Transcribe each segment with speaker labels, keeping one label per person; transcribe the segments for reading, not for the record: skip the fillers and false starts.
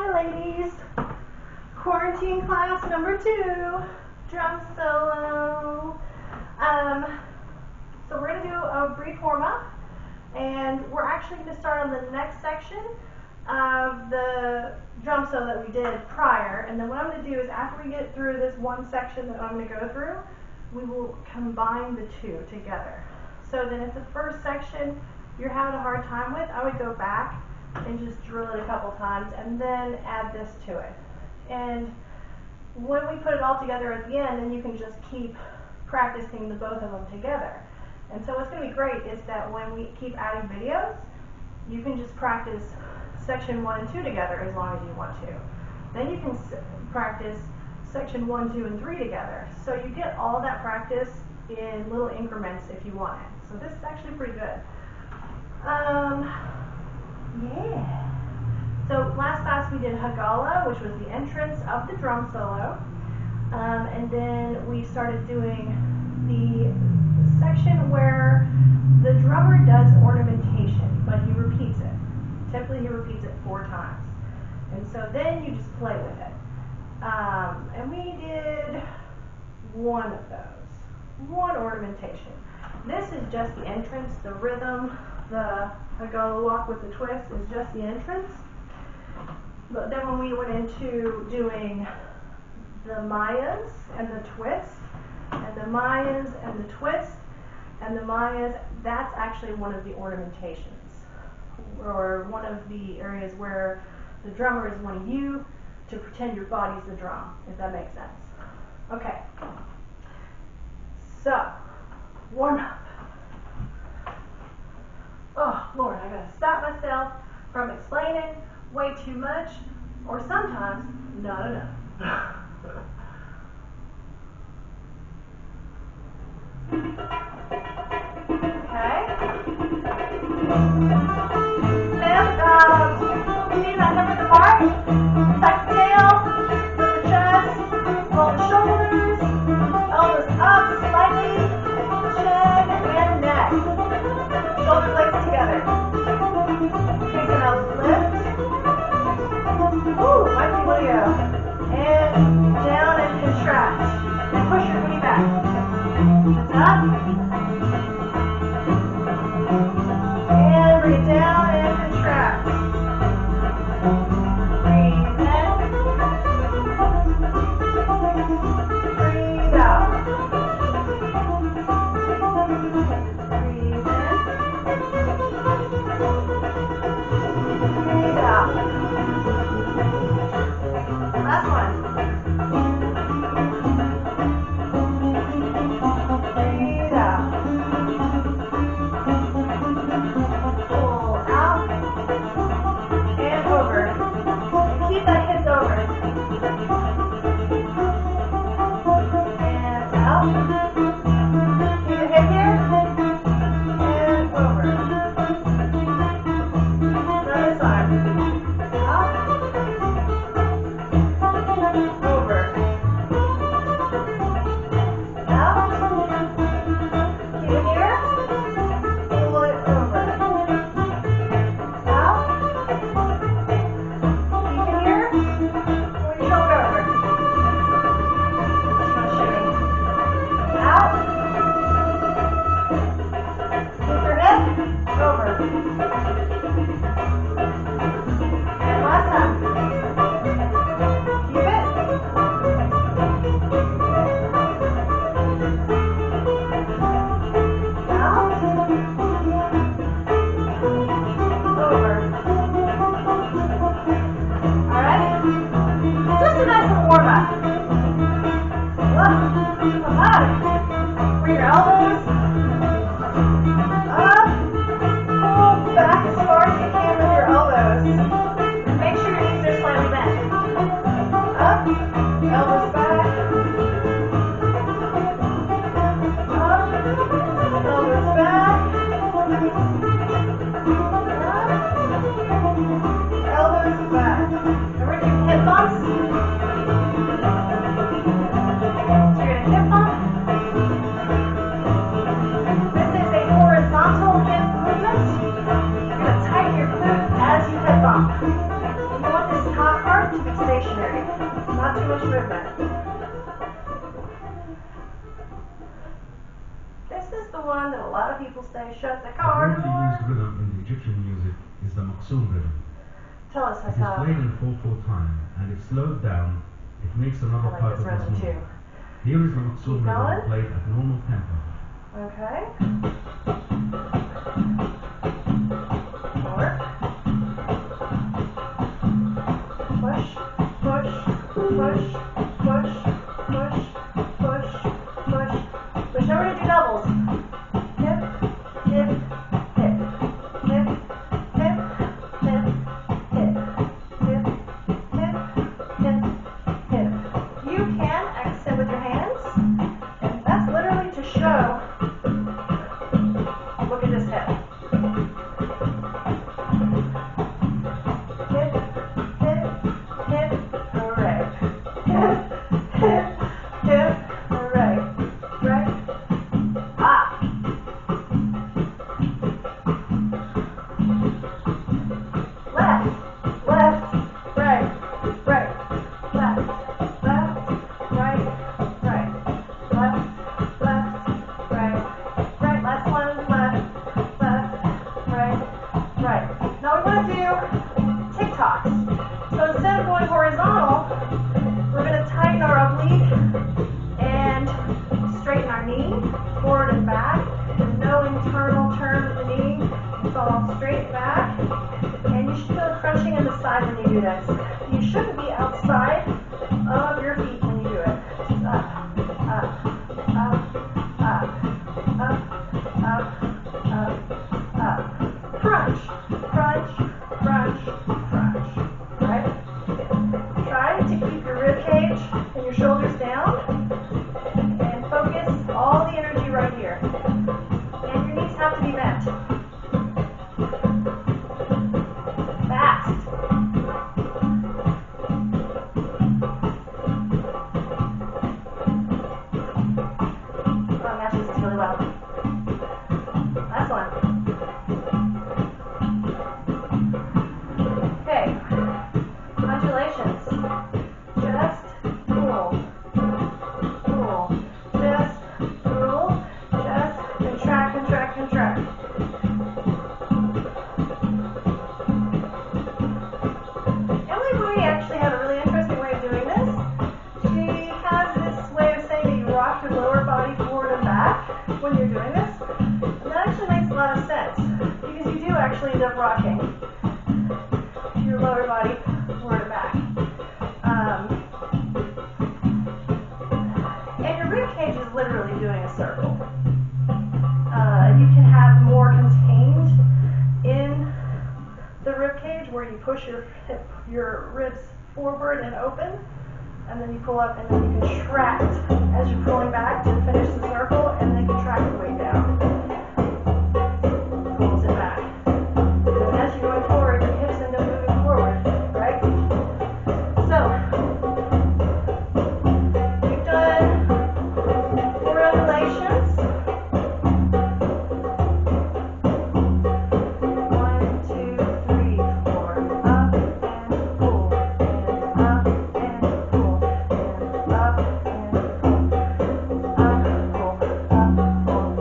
Speaker 1: Hi ladies, quarantine class number 2, drum solo. So we're going to do a brief warm-up, and we're actually going to start on the next section of the drum solo that we did prior. And then what I'm going to do is after we get through this one section that I'm going to go through, we will combine the two together. So then if the first section you're having a hard time with, I would go back and just drill it a couple times and then add this to it. And when we put it all together at the end, then you can just keep practicing the both of them together. And so what's going to be great is that when we keep adding videos, you can just practice section 1 and 2 together as long as you want to. Then you can practice section 1, 2, and 3 together. So you get all that practice in little increments if you want it. So this is actually pretty good. Yeah. So last class we did Hagala, which was the entrance of the drum solo. And then we started doing the section where the drummer does ornamentation, but he repeats it. Typically he repeats it 4 times. And so then you just play with it. And we did one of those. One ornamentation. This is just the entrance, the rhythm, the Hagala walk with the twist is just the entrance. But then when we went into doing the Mayas and the twist, and the Mayas and the twist, and the Mayas, that's actually one of the ornamentations, or one of the areas where the drummer is wanting you to pretend your body's the drum, if that makes sense. Okay. So, warm up. Oh, Lord, I gotta stop myself from explaining way too much, or sometimes not enough. Okay. See that number the march? Tuck the tail, flip the chest, roll the shoulders, elbows up slightly, chin and neck. Shoulder blades together. Take another lift. Ooh, might be one to go. And down and contract. And push your booty back. Chest up. And bring it down and contract. Breathe in. Breathe out. Breathe in. Breathe out. Last one. Breathe out. Pull out and over. And keep that hips over. And out. Keep the hip here. And over. Another side. Out. Over. Out. Keep it here. Pull it over. Out. Keep it here. Pull your shoulder over. Just want to shimmy. Out. Keep your hip over. And last time. Keep it. Out. Over. Alright? Just a nice little warm up. Come on. Bring your elbows up. Pull back as far as you can with your elbows. And make sure your knees are slightly bent. Up. Elbows back. Up. Elbows back. Elbows back. And we're doing hip bumps. So you're going to hip bump. This is a horizontal hip movement. You're going to tighten your glute as you hip bump. You want this top part movement. This is the one that a lot of people say shut the car door.
Speaker 2: The used rhythm in the Egyptian music is the maqsoom rhythm.
Speaker 1: Tell us,
Speaker 2: It is played in 4/4 time, and if slowed down, it makes another part of this movement. Here is the maqsoom rhythm played at normal tempo.
Speaker 1: Okay. Work. Push, push, push, push, push, push, push. Push over to do doubles. Hip, hip, hip, hip, hip, hip, hip, hip, hip, hip, hip. You can accent with your hands, and that's literally to show. Look at this hip. Hip, hip, hip, hooray. Hip, hip, hip, hooray. Right? Ah. Left, left, right, right, left, left, right, right, left, left, right, right. Last one, left, left, right, right. Now we want to do tick-tocks. So instead of going horizontal, we're going to tighten our oblique and straighten our knee, forward and back. There's no internal turn of the knee. It's all straight back. And you should feel crunching in the side when you do this. You shouldn't be outside of your feet when you do it. Just up, up, up, up, up, up, up, up. Crunch, crunch, crunch, crunch. Right? Try to keep your rib cage and your shoulders down and focus all the energy right here. And your knees have to be bent. Fast. Oh, matches this really well. Last one. Okay. Undulations. Just pull. Pull. Just pull. Just contract, contract, contract. Emily Marie actually had a really interesting way of doing this. She has this way of saying that you rock your lower body forward and back when you're doing this. And that actually makes a lot of sense because you do actually end up rocking your lower body forward and back. And your rib cage is literally doing a circle. You can have more contained in the rib cage where you push your ribs forward and open, and then you pull up, and then you contract as you're pulling back to finish the circle, and then contract your way down. Pulls it back. And as you're going forward, your hips end up moving forward, right? So, we've done 4 undulations. 1, 2, 3, 4. Up and pull, and up and pull, and up and pull. Up, pull, up, pull,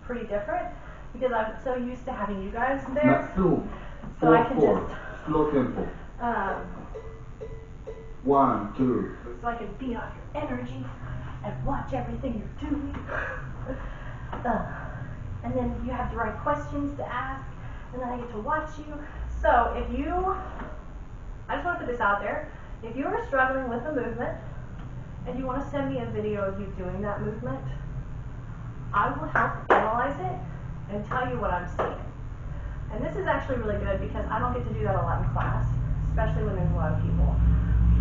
Speaker 1: pretty different because I'm so used to having you guys there.
Speaker 3: Not 2,
Speaker 1: So
Speaker 3: 4,
Speaker 1: I can
Speaker 3: 4.
Speaker 1: just
Speaker 3: Slow tempo. 1, 2.
Speaker 1: So I can feed off your energy and watch everything you're doing. And then you have the right questions to ask, and then I get to watch you. So I just want to put this out there. If you are struggling with a movement and you want to send me a video of you doing that movement, I will help analyze it and tell you what I'm seeing. And this is actually really good because I don't get to do that a lot in class, especially when there's a lot of people.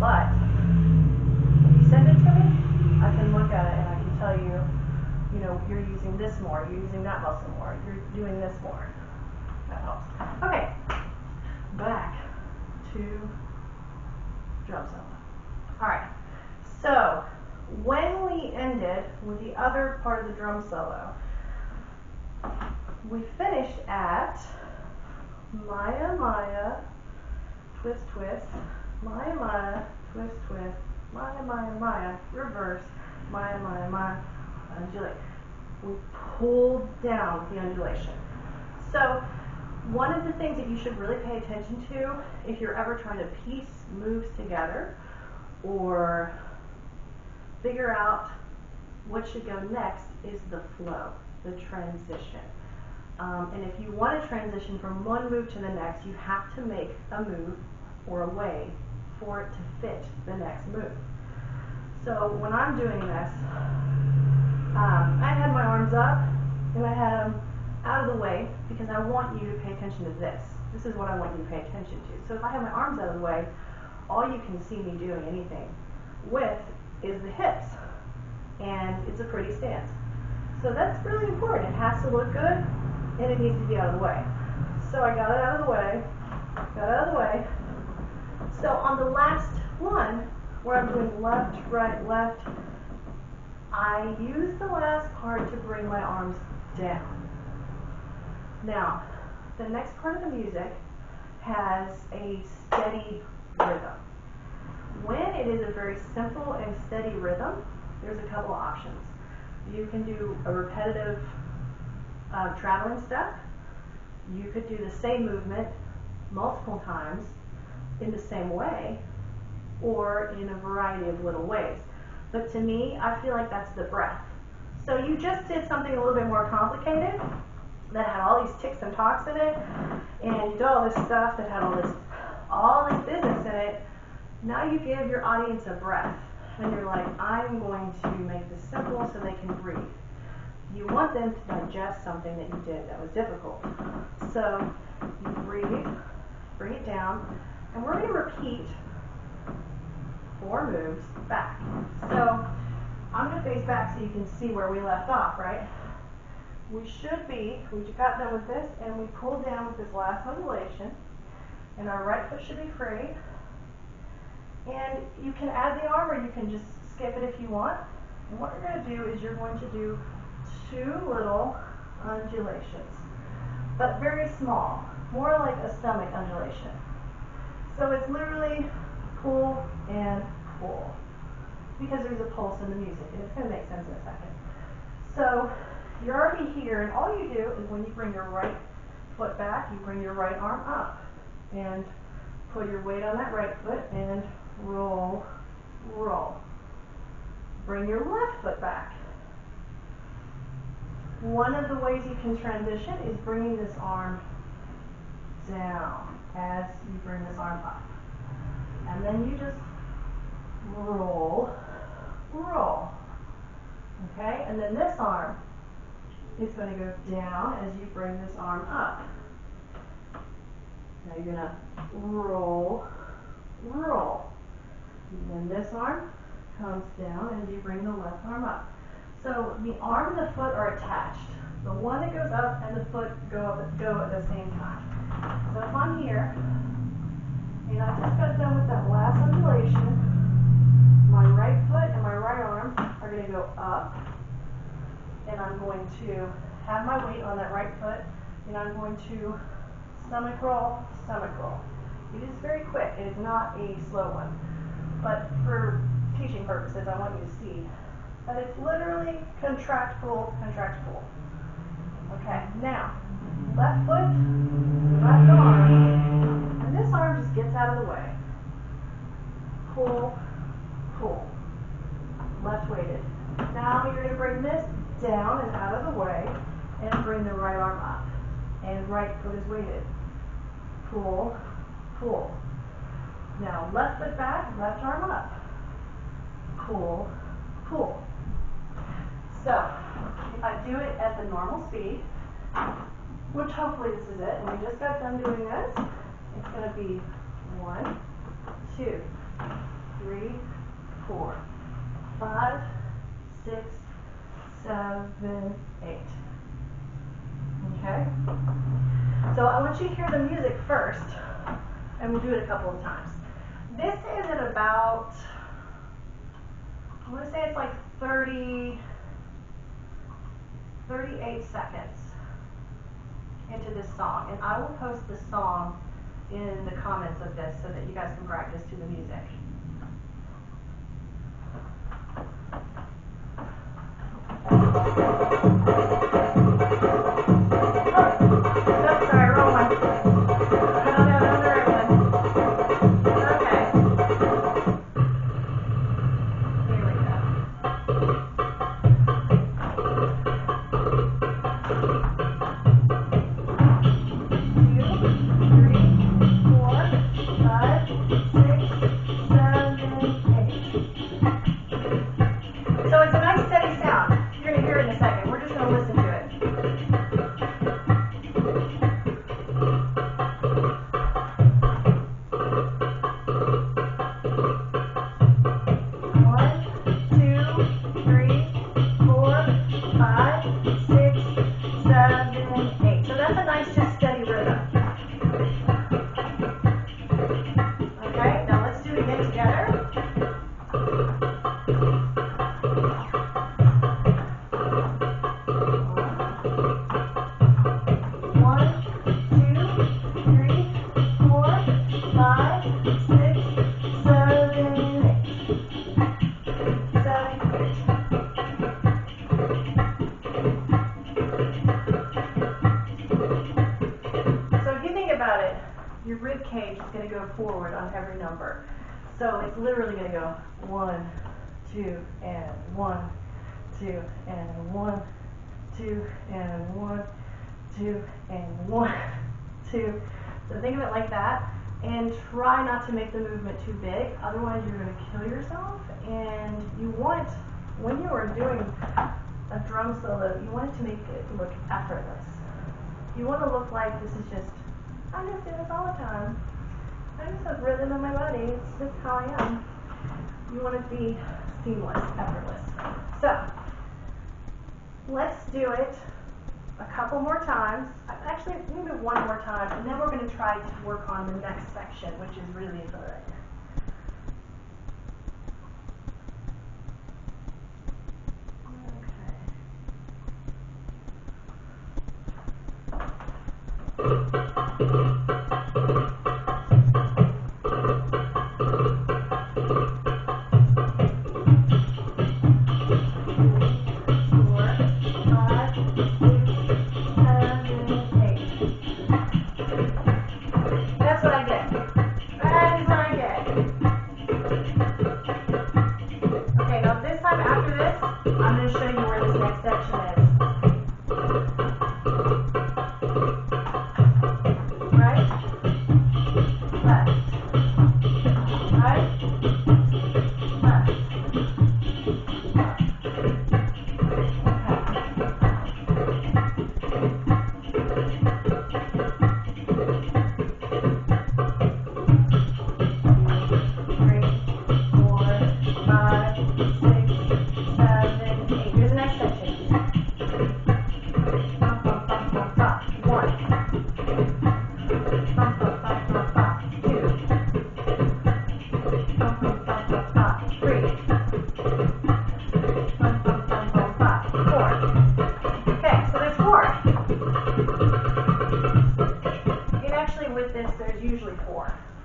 Speaker 1: But if you send it to me, I can look at it and I can tell you, you're using this more, you're using that muscle more, you're doing this more. That helps. Okay, back to drum solo. Alright, so when we ended with the other part of the drum solo, we finished at Maya, Maya, twist, twist, Maya, Maya, twist, twist, Maya, Maya, Maya, reverse, Maya, Maya, Maya, undulate. We pulled down the undulation. So one of the things that you should really pay attention to if you're ever trying to piece moves together or figure out what should go next is the flow, the transition. And if you want to transition from one move to the next, you have to make a move or a way for it to fit the next move. So when I'm doing this, I had my arms up and I had them out of the way because I want you to pay attention to this. This is what I want you to pay attention to. So if I have my arms out of the way, all you can see me doing anything with is the hips. And it's a pretty stance. So that's really important. It has to look good and it needs to be out of the way. So I got it out of the way, got it out of the way. So on the last one, where I'm doing left, right, left, I use the last part to bring my arms down. Now, the next part of the music has a steady rhythm. When it is a very simple and steady rhythm, there's a couple options. You can do a repetitive traveling step. You could do the same movement multiple times in the same way or in a variety of little ways. But to me, I feel like that's the breath. So you just did something a little bit more complicated that had all these ticks and tocks in it, and you did all this stuff that had all this business in it. Now you give your audience a breath, and you're like, I'm going to make this simple so they can breathe. You want them to digest something that you did that was difficult. So you breathe, bring it down, and we're going to repeat 4 moves back. So I'm going to face back so you can see where we left off, right? We got done with this, and we pulled down with this last undulation, and our right foot should be free. And you can add the arm, or you can just skip it if you want. And what you're going to do is you're going to do 2 little undulations, but very small, more like a stomach undulation. So it's literally pull and pull, because there's a pulse in the music, and it's going to make sense in a second. So you're already here, and all you do is when you bring your right foot back, you bring your right arm up, and put your weight on that right foot, and roll, roll. Bring your left foot back. One of the ways you can transition is bringing this arm down as you bring this arm up. And then you just roll, roll. Okay? And then this arm is going to go down as you bring this arm up. Now you're going to roll, roll. And then this arm comes down as you bring the left arm up. So the arm and the foot are attached. The one that goes up and the foot go at the same time. So if I'm here, and I just got done with that last undulation, my right foot and my right arm are going to go up, and I'm going to have my weight on that right foot, and I'm going to stomach roll, stomach roll. It is very quick. It is not a slow one. But for teaching purposes, I want you to see that it's literally contract, pull, contract, pull. Okay, now, left foot, left arm, and this arm just gets out of the way. Pull, pull. Left weighted. Now you're going to bring this down and out of the way, and bring the right arm up. And right foot is weighted. Pull, pull. Now left foot back, left arm up. Pull, pull. So, if I do it at the normal speed, which hopefully this is it, and we just got done doing this, it's going to be 1, 2, 3, 4, 5, 6, 7, 8. Okay? So I want you to hear the music first, and we'll do it a couple of times. This is at about, I want to say it's like 38 seconds into this song, and I will post the song in the comments of this so that you guys can practice to the music. Sorry, wrong one. No, the right one. Okay. Here we go. 2, 3, 4, 5, 6, 7, 8. So it's a nice steady sound. You're going to hear it in a second. We're just going to listen to it. Your rib cage is going to go forward on every number. So it's literally going to go 1, 2, and 1, 2, and 1, 2, and 1, 2, and 1, 2. So think of it like that, and try not to make the movement too big, otherwise you're going to kill yourself. And you want, when you are doing a drum solo, you want it to make it look effortless. You want to look like this is just, I just do this all the time. I just have rhythm in my body. It's just how I am. You want it to be seamless, effortless. So, let's do it a couple more times. Actually, maybe one more time, and then we're going to try to work on the next section, which is really good.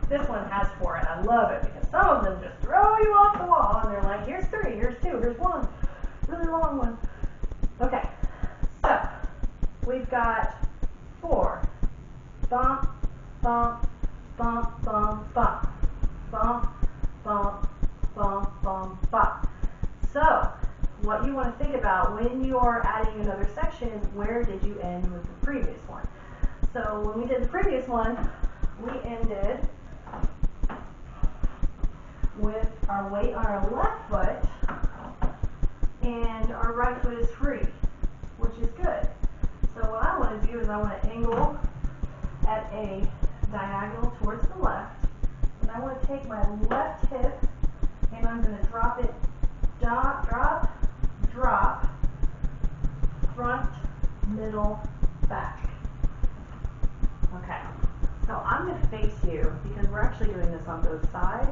Speaker 1: This one has 4, and I love it because some of them just throw you off the wall, and they're like, here's 3, here's 2, here's 1, really long one. Okay, so we've got 4. Bump, bump, bump, bump, bump. Bump, bump, bump, bump, bump. So, what you want to think about when you are adding another section is where did you end with the previous one. So when we did the previous one, we ended with our weight on our left foot and our right foot is free, which is good. So what I want to do is I want to angle at a diagonal towards the left, and I want to take my left hip and I'm going to drop it, drop, drop, drop, front, middle, back. Okay, so I'm going to face you because we're actually doing this on both sides,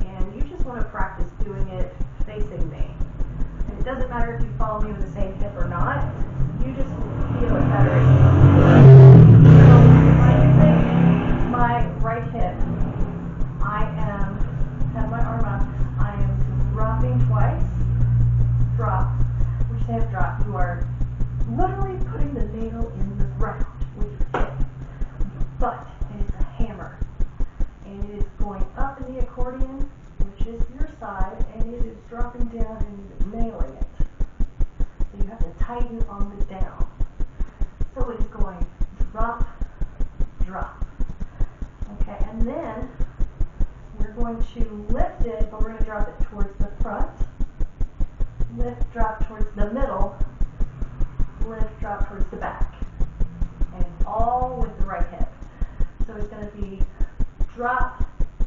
Speaker 1: and you just want to practice doing it facing me. And it doesn't matter if you follow me with the same hip or not, you just feel it better. So if I'm using my right hip, I have my arm up, I am dropping twice, drop, which they have dropped. You are literally putting the nail in the ground with your hip. But it is a hammer, and it is going up in the accordion, which is your side, and it is dropping down and nailing it. So you have to tighten on the down. So it is going drop, drop. Okay, and then we're going to lift it, but we're going to drop it towards the front. Lift, drop towards the middle. Lift, drop towards the back. And all with the right hip. So it's going to be drop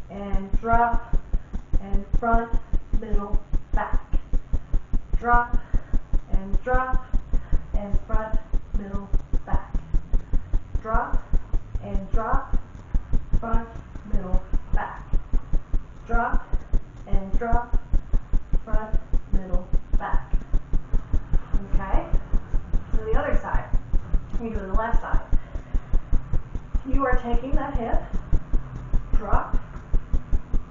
Speaker 1: and front, middle, back. Drop and front, middle, back. Drop and front, middle, back. Drop and front, middle, back. Okay? So the other side. You do the left side. You are taking that hip, drop,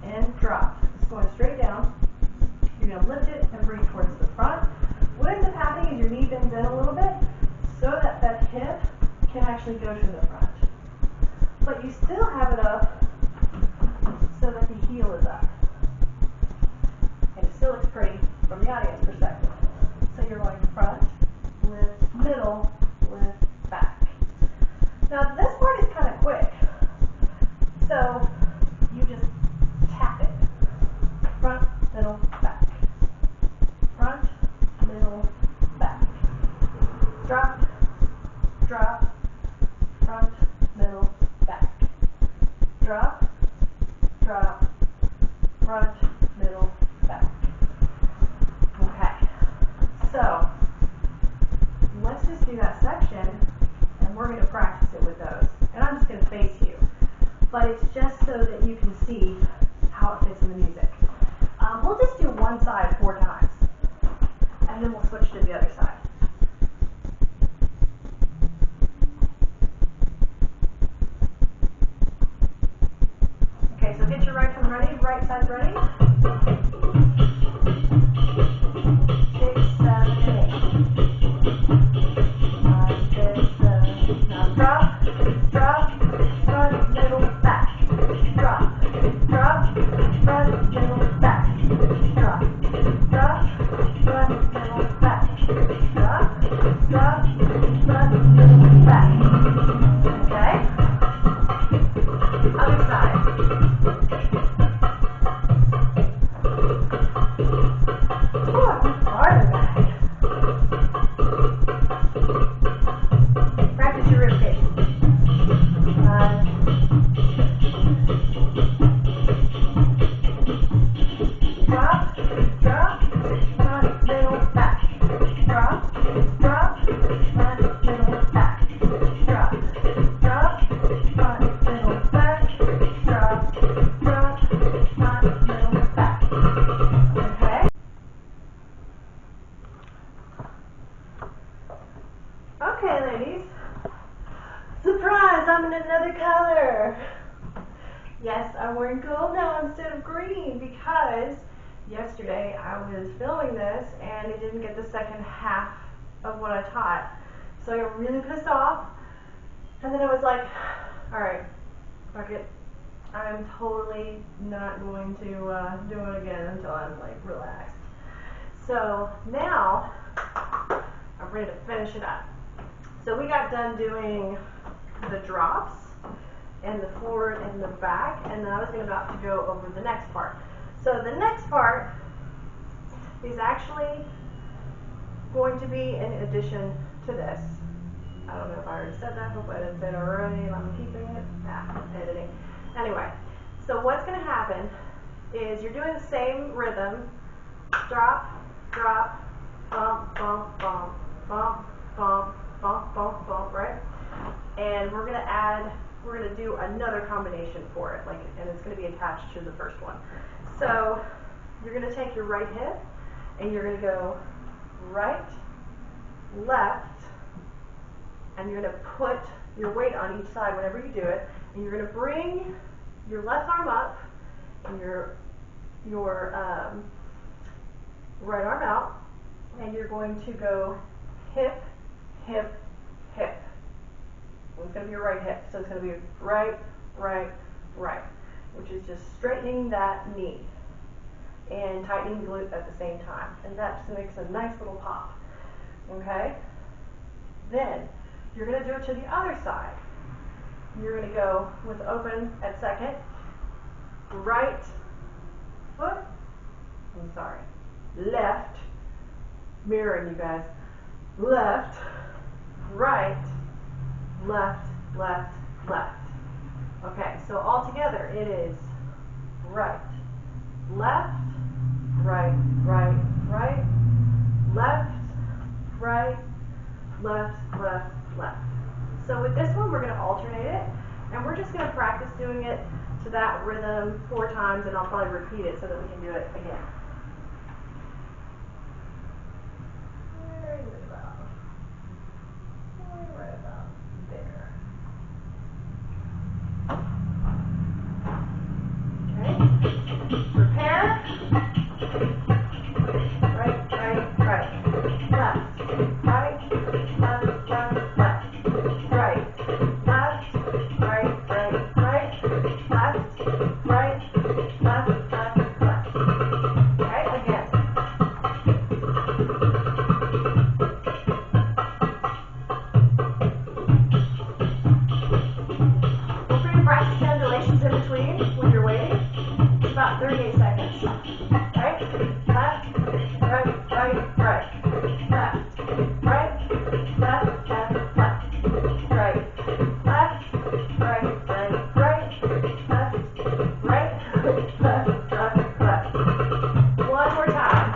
Speaker 1: and drop. It's going straight down. You're going to lift it and bring it towards the front. What ends up happening is your knee bends in a little bit so that that hip can actually go to the front. But you still have it up so that the heel is up. And it still looks pretty from the audience perspective. So you're going front, lift, middle, lift, back. Now this part is kind of quick. So you just tap it. Front, middle, back. Front, middle, back. Drop, drop, front, middle, back. Drop, drop, front, middle, back. Okay. So let's just do that section, and we're going to practice it with those. And I'm just going to face you. But it's just so that you can see how it fits in the music. We'll just do one side 4 times, and then we'll switch to the other side. Okay, so get your right one ready, right side ready. 6, 7, 8. 5, 6, 7. Now drop, drop, front, middle, back. Drop, drop, front, middle, back. Drop, drop, front, middle, back. Drop, drop, front, middle, back. Okay? Other side. Harder back. Practice your rib cage. Drop, drop, front, middle, back. Drop, drop, front, middle, back. Drop, drop, front, middle, back. Drop, drop, front, middle, back. Okay? Okay, ladies. Surprise! I'm in another color. Yes, I'm wearing gold now instead of green because yesterday I was filming this and it didn't get the second half of what I taught. So I got really pissed off, and then I was like, all right, fuck it. I'm totally not going to do it again until I'm like relaxed. So now I'm ready to finish it up. So we got done doing the drops and the forward and the back, and then I was about to go over the next part. So the next part is actually going to be in addition to this. I don't know if I already said that, hope I didn't say it already, and I'm keeping it. Editing. Anyway, so what's going to happen is you're doing the same rhythm, drop, drop, bump, bump, bump, bump, bump, bump, bump, bump, right? And we're going to do another combination for it, and it's going to be attached to the first one. So you're going to take your right hip, and you're going to go right, left, and you're going to put your weight on each side whenever you do it, and you're going to bring your left arm up and your right arm out, and you're going to go hip, hip, hip. It's going to be your right hip, so it's going to be right, right, right, which is just straightening that knee and tightening the glute at the same time, and that just makes a nice little pop. Okay? Then you're going to do it to the other side. You're going to go with open at second, right foot, left, mirroring you guys, left, right, left, left, left. Okay, so all together it is right, left, right, right, right, left, right, left, left, left. So with this one, we're going to alternate it, and we're just going to practice doing it to that rhythm 4 times, and I'll probably repeat it so that we can do it again. Right about there. Okay. Prepare. Right, right, right. Left, right, left, left, left. Right, left, right, right, right. Left, right, left, left, left. Okay, again. Feel free to practice undulations in between when you're waiting. It's about 38 seconds. Right? Left, right, right, right. Left, right, left, left, left. Right, left, right, right, right. Left, right, left, left, left. One more time.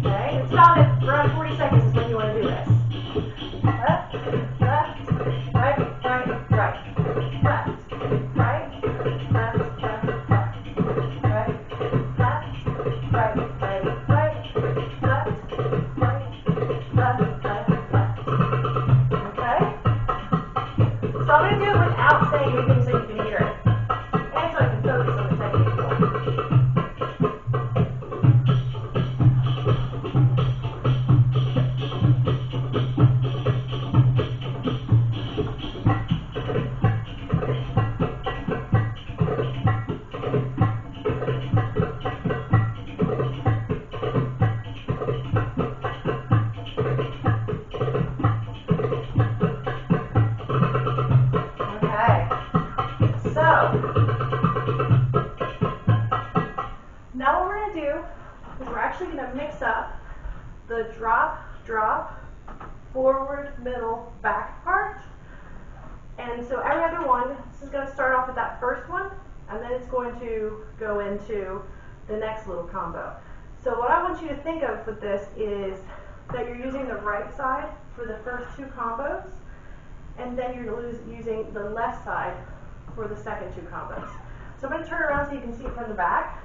Speaker 1: Okay, and stop at around 40 seconds is when you want to do this. Left, left, right, right, right. Left, right, left, left, left. Right, left, right, right, right. Left, right, left, left, left. Okay? So I'm going to do it without saying anything so you can hear it. And so I can focus on the technique more. Okay, so now what we're going to do is we're actually going to mix up the drop, drop, forward, middle, back part. And so every other one, this is going to start off with that first one, and then it's going to go into the next little combo. So what I want you to think of with this is that you're using the right side for the first 2 combos, and then you're using the left side for the second 2 combos. So I'm going to turn around so you can see it from the back.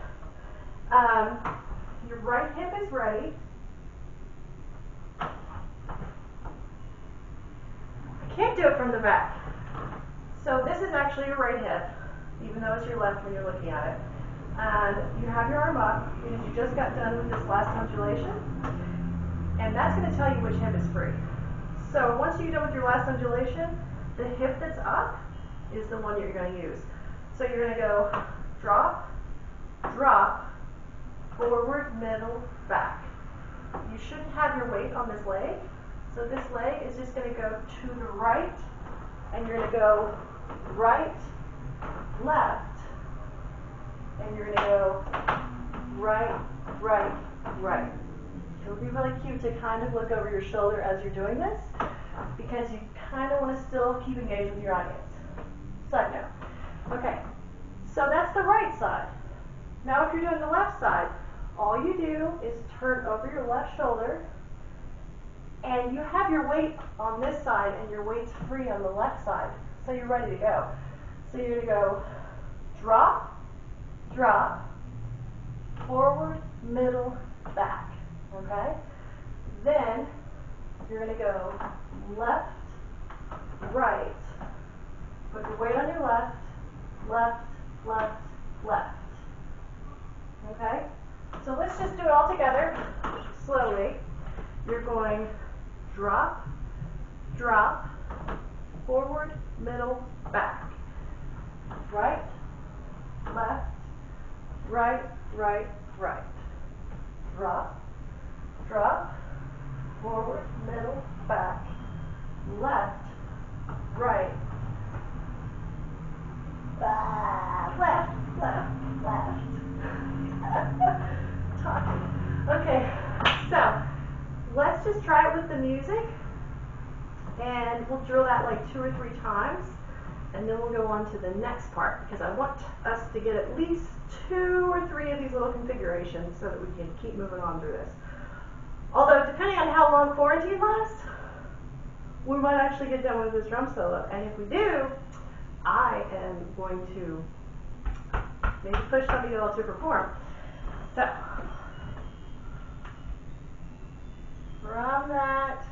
Speaker 1: Your right hip is ready. I can't do it from the back. So this is actually your right hip, even though it's your left when you're looking at it. And you have your arm up because you just got done with this last undulation. And that's going to tell you which hip is free. So once you're done with your last undulation, the hip that's up is the one you're going to use. So you're going to go drop, drop, forward, middle, back. You shouldn't have your weight on this leg. So this leg is just going to go to the right, and you're going to go right, left, and you're going to go right, right, right. It'll be really cute to kind of look over your shoulder as you're doing this, because you kind of want to still keep engaged with your audience. Side note. Okay, so that's the right side. Now if you're doing the left side, all you do is turn over your left shoulder, and you have your weight on this side, and your weight's free on the left side, so you're ready to go. So you're going to go drop, drop, forward, middle, back. Okay? Then you're going to go left, right. Put your weight on your left, left, left, left. Okay? So let's just do it all together, slowly. You're going drop, drop, forward, middle, back. Right, left, right, right, right. Drop, drop, forward, middle, back. Left, right, left, left, left. Talking. Okay, so let's just try it with the music, and we'll drill that like 2 or 3 times, and then we'll go on to the next part, because I want us to get at least 2 or 3 of these little configurations so that we can keep moving on through this. Although, depending on how long quarantine lasts, we might actually get done with this drum solo, and if we do, I am going to maybe push some of you all to perform. So, from that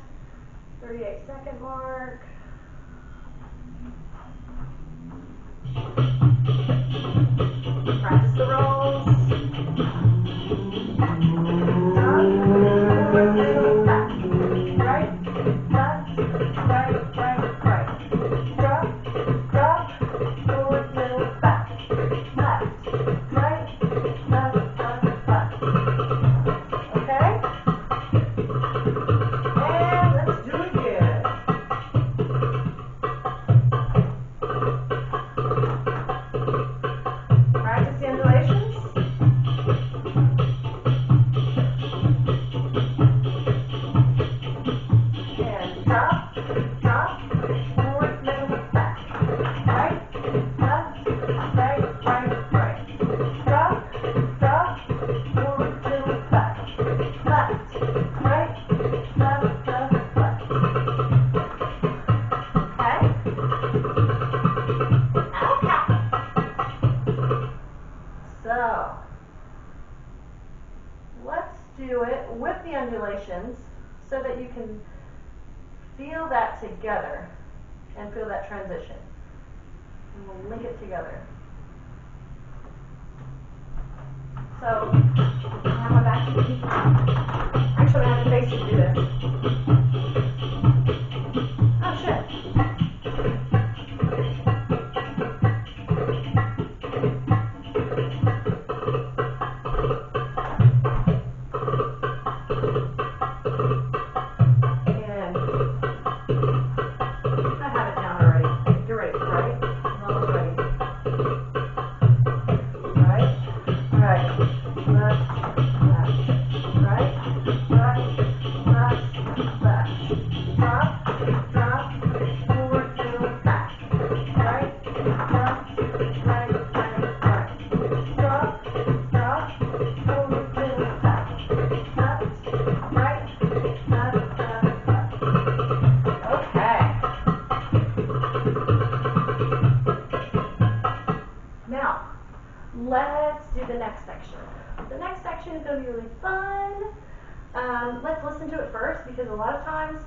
Speaker 1: 38-second mark, practice the rolls. Up, forward, middle, back. Right, left, right, right, right. Drop, drop, forward, middle, back. Left, right, left, left, left. Okay? And let's do it again. Practice the undulations. And drop, drop, forward, middle, back. Right, left, right, right, right. Drop, drop, forward, middle, back. Left, right, left, left, left. Okay? Okay. So, let's do it with the undulations so that you can feel that together and feel that transition. And we'll link it together. So, I have my back to you. Actually, I have to face you to do this. Oh, shit. And I have it down already. You're ready, right? You're almost ready. Right, right, left, left, right, right, left, left. Drop, drop, forward, middle, back. Right, left, right, right, right. Drop, drop, forward, middle, back. Left, right, left, left, left. Okay. Now, let's do the next section. The next section is going to be really fun. Let's listen to it first, because a lot of times,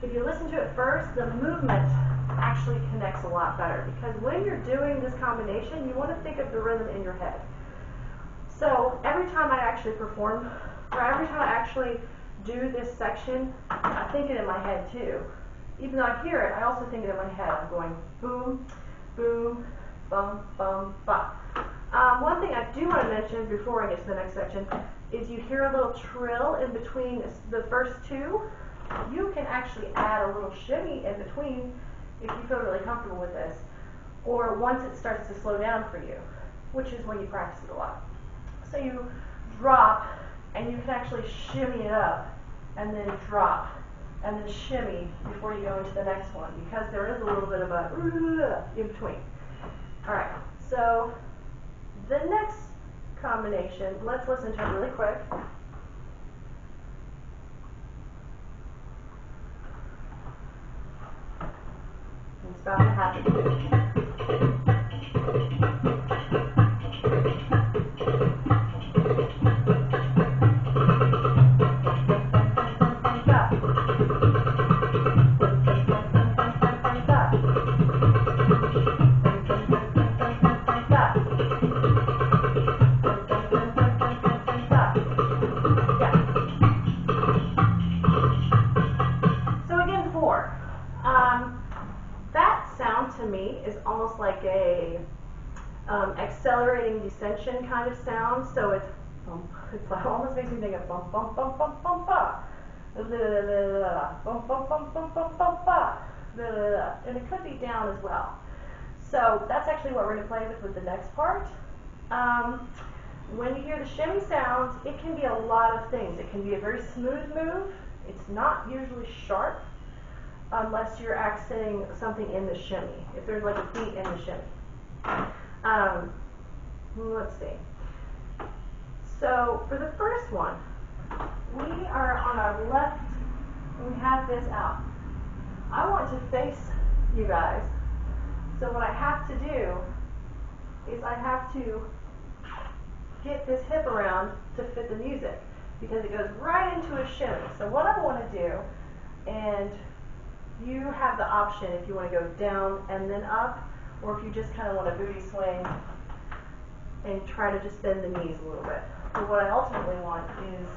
Speaker 1: if you listen to it first, the movement actually connects a lot better. Because when you're doing this combination, you want to think of the rhythm in your head. So every time I actually perform, or every time I actually do this section, I think it in my head too. Even though I hear it, I also think it in my head. I'm going boom, boom, bum, bum, ba. One thing I do want to mention before I get to the next section is you hear a little trill in between the first two. You can actually add a little shimmy in between if you feel really comfortable with this, or once it starts to slow down for you, which is when you practice it a lot. So you drop, and you can actually shimmy it up, and then drop, and then shimmy before you go into the next one, because there is a little bit of a in between. All right, so the next combination, let's listen to it really quick. It's about to happen. To me is almost like a accelerating descension kind of sound. So it's like, almost makes me think of bum bum bum bum bum ba, bum bum bum bum bum bum ba, and it could be down as well. So that's actually what we're going to play with the next part. When you hear the shimmy sounds, it can be a lot of things. It can be a very smooth move. It's not usually sharp, unless you're accenting something in the shimmy, if there's like a beat in the shimmy. Let's see. So for the first one, we are on our left, and we have this out. I want to face you guys, so what I have to do is I have to get this hip around to fit the music, because it goes right into a shimmy. So what I want to do, and you have the option if you want to go down and then up, or if you just kind of want a booty swing and try to just bend the knees a little bit. But what I ultimately want is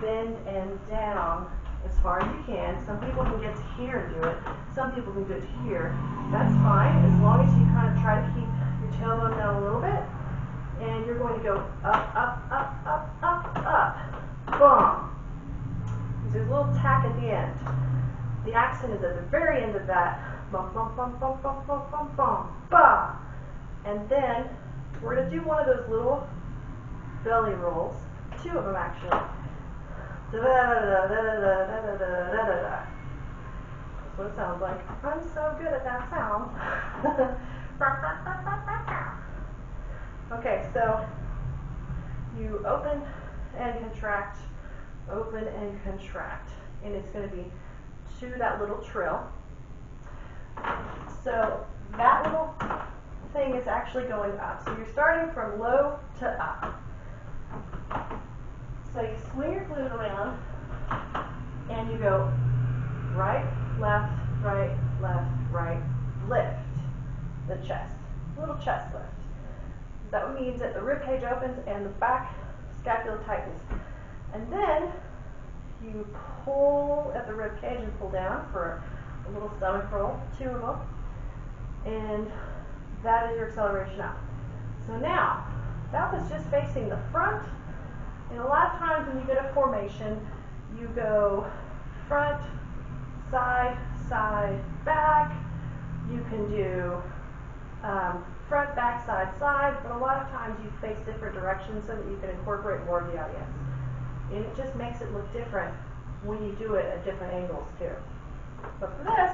Speaker 1: bend and down as far as you can. Some people can get to here and do it. Some people can get to here. That's fine, as long as you kind of try to keep your tailbone down a little bit. And you're going to go up, up, up, up, up, up. Boom. There's a little tack at the end. The accent is at the very end of that. Bum, bum, bum, bum, bum, bum, bum, bum, ba. And then we're going to do one of those little belly rolls. Two of them, actually. That's what it sounds like. I'm so good at that sound. Okay, so you open and contract, open and contract. And it's going to be to that little trill. So that little thing is actually going up. So you're starting from low to up. So you swing your glute around and you go right, left, lift the chest. A little chest lift. That means that the rib cage opens and the back scapula tightens. And then you pull at the rib cage and pull down for a little stomach roll, two of them, and that is your acceleration up. So now, that was just facing the front, and a lot of times when you get a formation, you go front, side, side, back. You can do front, back, side, side, but a lot of times you face different directions so that you can incorporate more of the audience. And it just makes it look different when you do it at different angles too. But for this,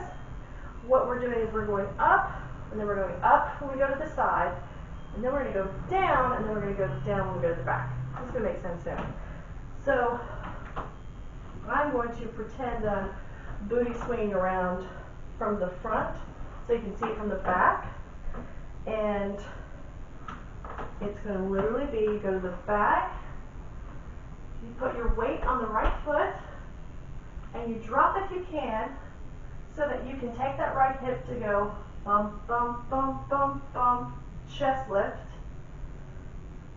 Speaker 1: what we're doing is we're going up, and then we're going up when we go to the side, and then we're going to go down, and then we're going to go down when we go to the back. This is going to make sense soon. So I'm going to pretend I'm booty swinging around from the front, so you can see it from the back. And it's going to literally be, you go to the back, you put your weight on the right foot, and you drop if you can, so that you can take that right hip to go bum, bum, bum, bum, bum, chest lift,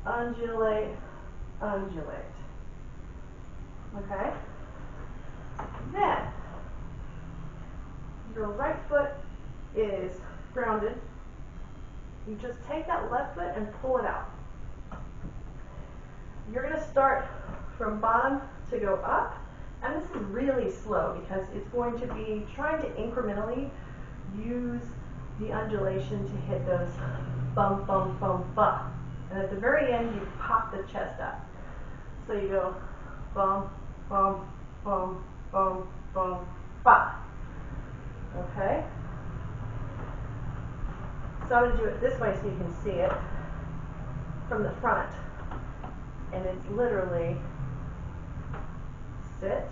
Speaker 1: undulate, undulate. Okay? Then, your right foot is grounded. You just take that left foot and pull it out. You're going to start from bottom to go up, and this is really slow because it's going to be trying to incrementally use the undulation to hit those bum, bum, bum, bum. And at the very end, you pop the chest up. So you go bum, bum, bum, bum, bum, ba. Okay? So I'm going to do it this way so you can see it from the front. And it's literally sit,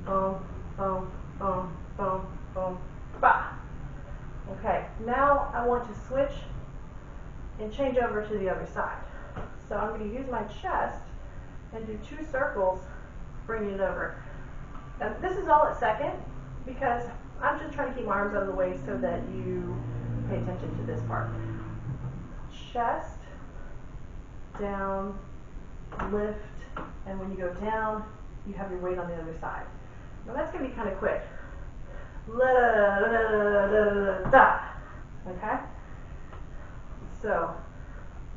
Speaker 1: boom, boom, boom, boom, boom, ba. Okay, now I want to switch and change over to the other side. So I'm going to use my chest and do 2 circles, bringing it over. And this is all at second because I'm just trying to keep my arms out of the way so that you pay attention to this part. Chest, down, lift, and when you go down, you have your weight on the other side. Now that's going to be kind of quick. Da. Okay? So,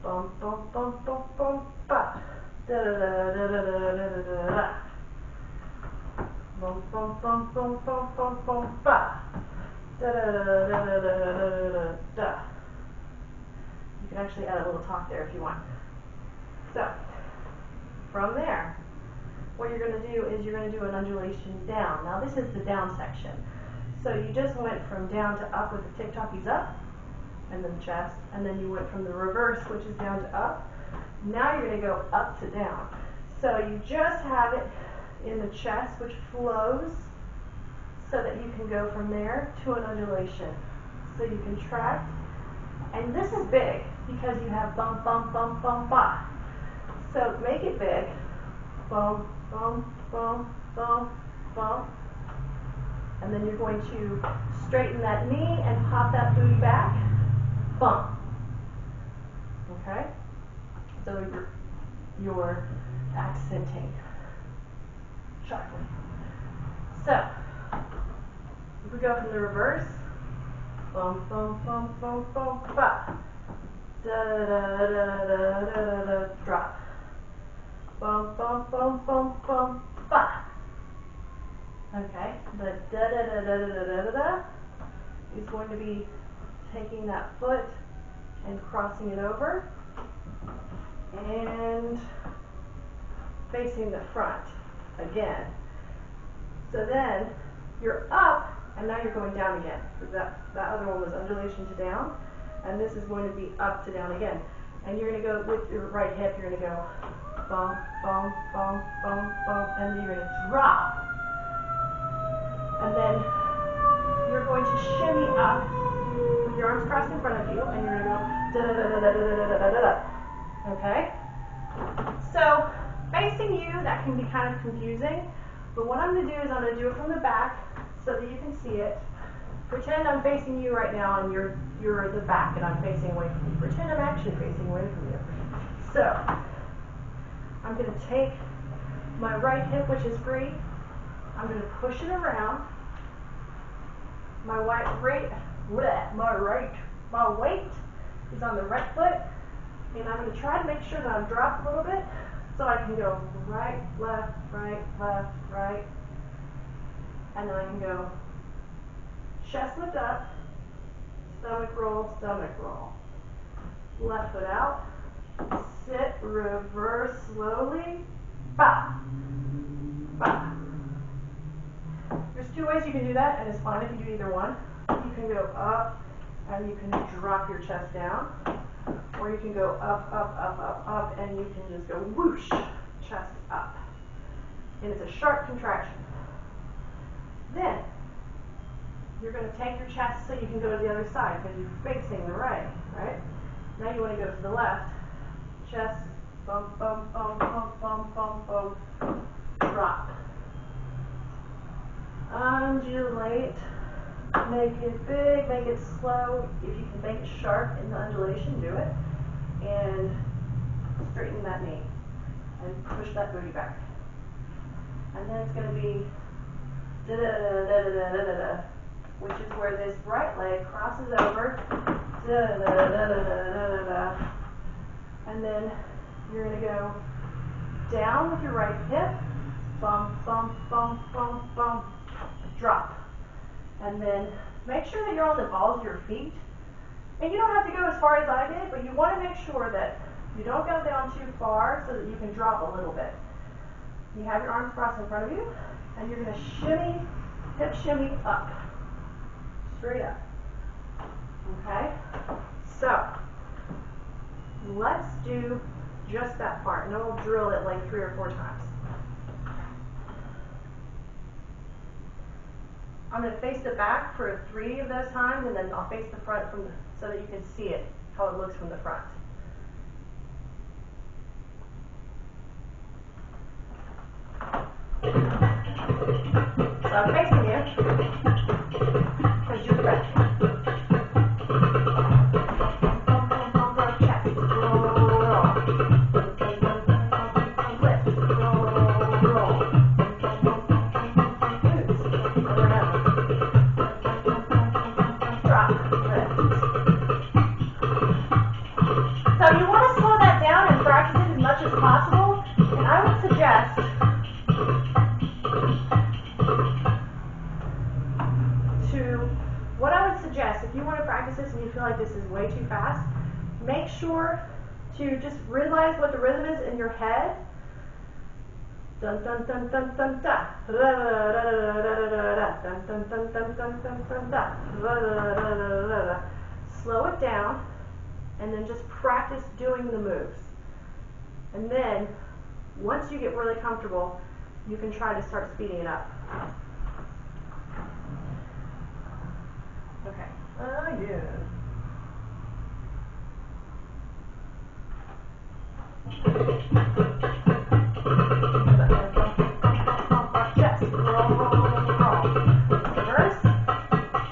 Speaker 1: bum, bum, bum, bum, bum, ba. Da da da da da da da da da. Bum, bum, bum, bum, bum, bum, bum, ba. Da da da da da da da da da. You can actually add a little talk there if you want. So, from there, what you're going to do is you're going to do an undulation down. Now this is the down section. So you just went from down to up with the tick-tockies up, and then chest, and then you went from the reverse, which is down to up. Now you're going to go up to down. So you just have it in the chest, which flows, so that you can go from there to an undulation. So you contract, and this is big because you have bump, bump, bump, bump, ba. So make it big. Bum, bum, bum, bum, bum. And then you're going to straighten that knee and pop that booty back. Bump. Okay? So you're accenting sharply. So, if we go from the reverse, bum, bum, bum, bum, bum, ba. Da da da da da da da, drop. Bum, bum, bum, bum, bum, ba. Okay, the da da da da da da da da is going to be taking that foot and crossing it over and facing the front again. So then you're up and now you're going down again. Because that other one was undulation to down, and this is going to be up to down again. And you're going to go with your right hip, you're going to go bum, bum, bum, bum, bum, and you're going to drop. And then you're going to shimmy up with your arms crossed in front of you, and you're going to go da da da da da da da da da. Okay? So, facing you, that can be kind of confusing, but what I'm going to do is I'm going to do it from the back so that you can see it. Pretend I'm facing you right now, and you're the back, and I'm facing away from you. Pretend I'm actually facing away from you. So, I'm going to take my right hip, which is free. I'm going to push it around. My weight is on the right foot, and I'm going to try to make sure that I'm dropped a little bit, so I can go right, left, right, and then I can go chest lift up, stomach roll, left foot out, sit, reverse slowly, ba, ba. There's 2 ways you can do that, and it's fine if you do either one. You can go up, and you can drop your chest down, or you can go up, up, and you can just go whoosh, chest up. And it's a sharp contraction. Then, you're going to take your chest so you can go to the other side, because you're facing the right? Now you want to go to the left. Chest, bump, bump, bump, bump, bump, bump, bump, drop. Undulate, make it big, make it slow. If you can make it sharp in the undulation, do it. and straighten that knee and push that booty back. And then it's going to be da da da da da da da da, which is where this right leg crosses over, da da da da da da da da, and then you're going to go down with your right hip, bump, bump, bump, bump, bump, drop. And then make sure that you're on the balls of your feet. And you don't have to go as far as I did, but you want to make sure that you don't go down too far so that you can drop a little bit. You have your arms crossed in front of you, and you're going to shimmy, hip shimmy up, straight up. Okay? So, let's do just that part, and then we'll drill it like 3 or 4 times. I'm going to face the back for 3 of those times, and then I'll face the front so that you can see it, how it looks from the front. So I'm facing you, because you're stretching. Chest, roll, roll. Lift, roll, roll. Drop, lift. So you want to slow that down and practice it as much as possible, and I would suggest if you want to practice this and you feel like this is way too fast, make sure to just realize what the rhythm is in your head. Dun dun dun dun dun da. Dun dun dun dun dun dun dun da. Slow it down and then just practice doing the moves. And then once you get really comfortable, you can try to start speeding it up. Okay. Yeah. Chest, roll, roll, roll. Reverse,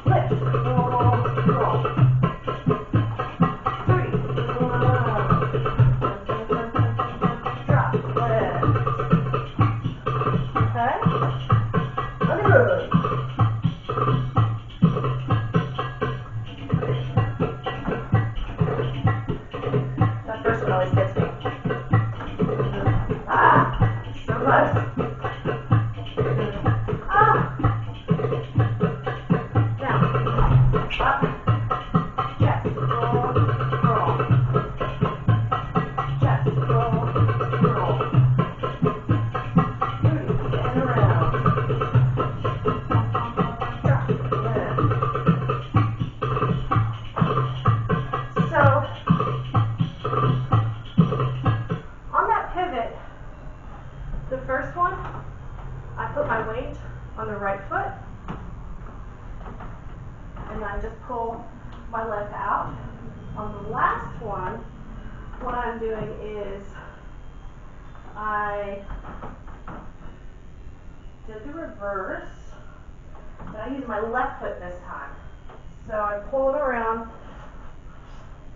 Speaker 1: lift, roll, roll. 3, drop, lift. Okay? Really good. Always gets me. So close. Down. Up. Chest. Roll. Roll. Chest. Roll. Roll. Booty. And around. Drop. Lift. So, the first one, I put my weight on the right foot, and I just pull my leg out. On the last one, what I'm doing is I did the reverse, but I use my left foot this time. So I pull it around,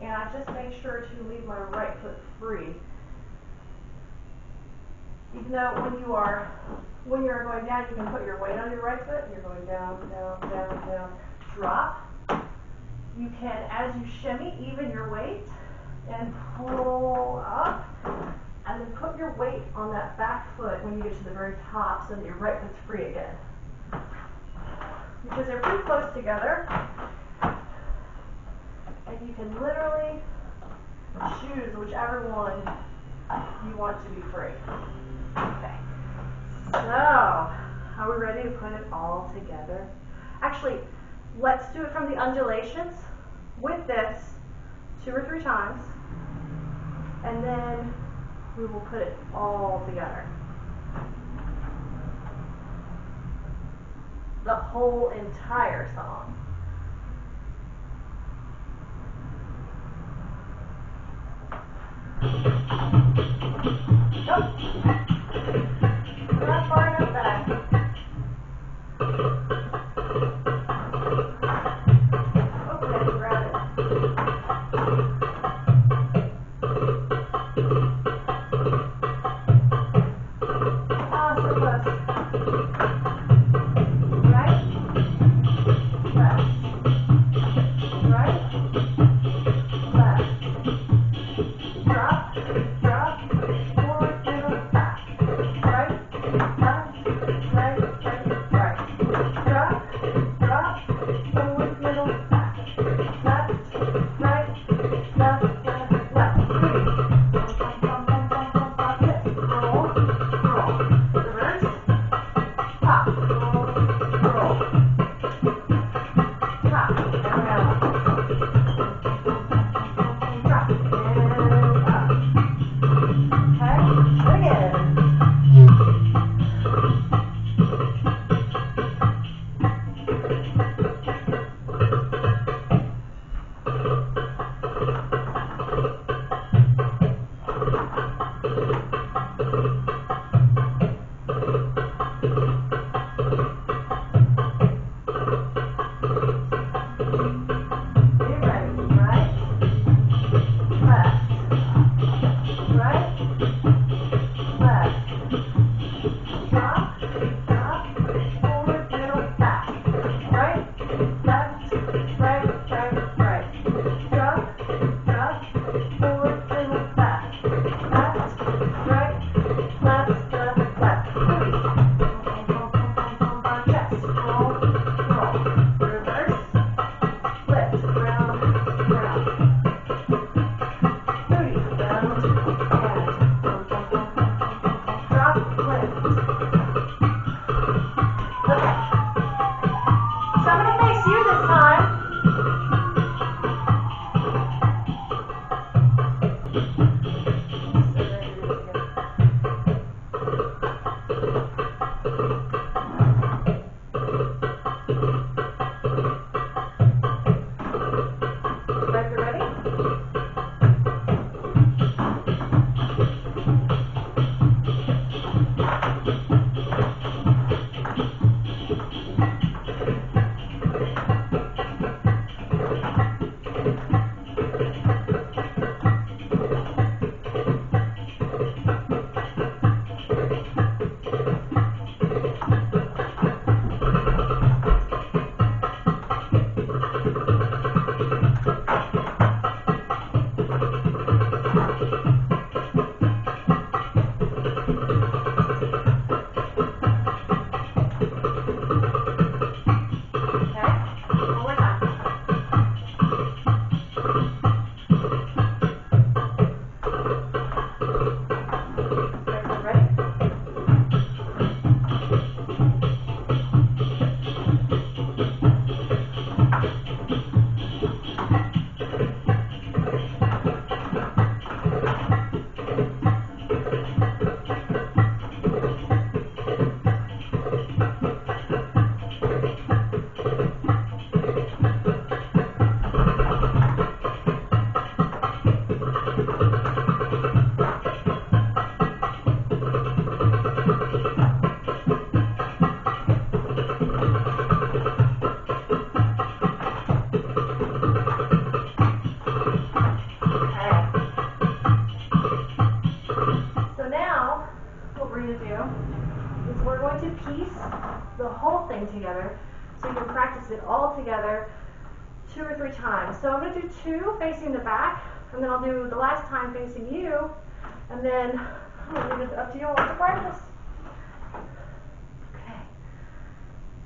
Speaker 1: and I just make sure to leave my right foot free. Even though when you're going down, you can put your weight on your right foot, and you're going down, down, down, down, drop. You can, as you shimmy, even your weight and pull up, and then put your weight on that back foot when you get to the very top so that your right foot's free again. Because they're pretty close together, and you can literally choose whichever one you want to be free. Okay, so are we ready to put it all together? Actually, let's do it from the undulations with this 2 or 3 times, and then we will put it all together. The whole entire song. Go. Not far enough back. Okay, grab it. the whole thing together so you can practice it all together 2 or 3 times. So I'm going to do 2 facing the back, and then I'll do the last time facing you, and then I'll leave it up to you all to practice. Okay.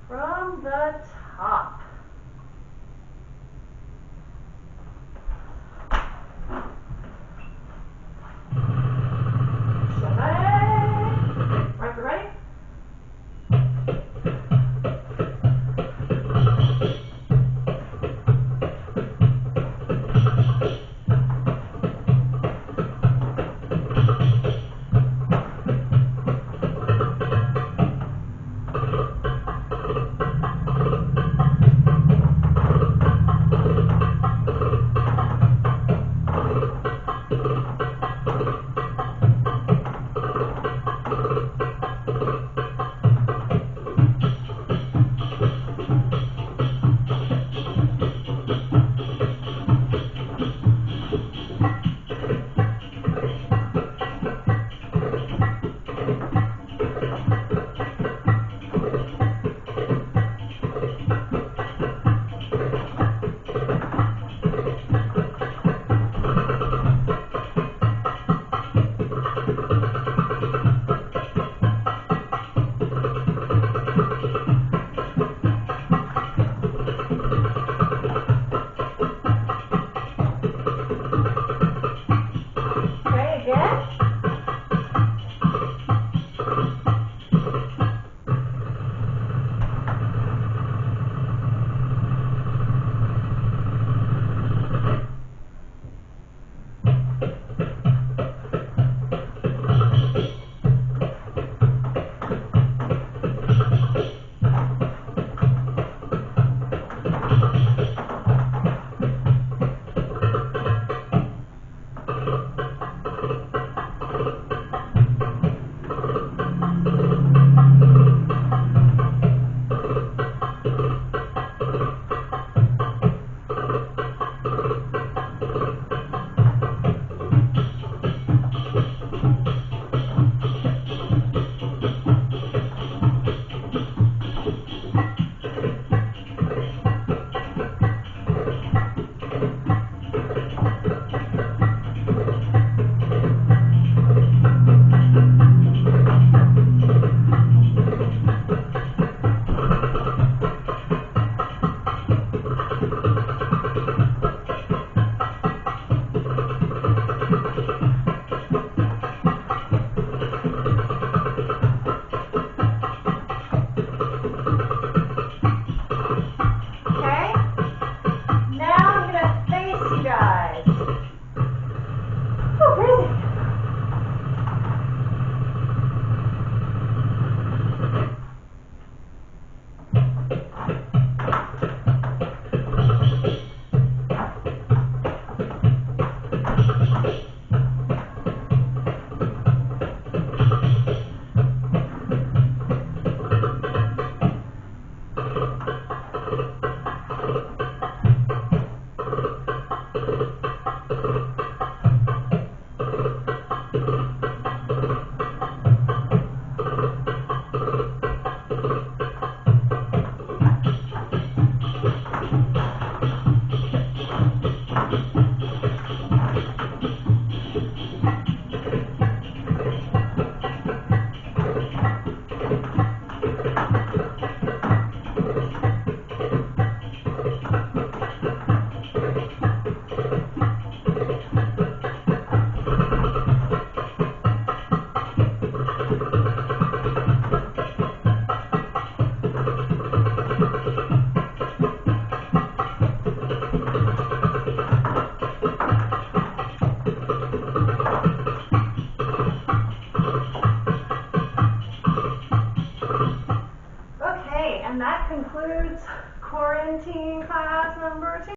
Speaker 1: From the top. Right, ready? And that concludes Quarantini Class number 2.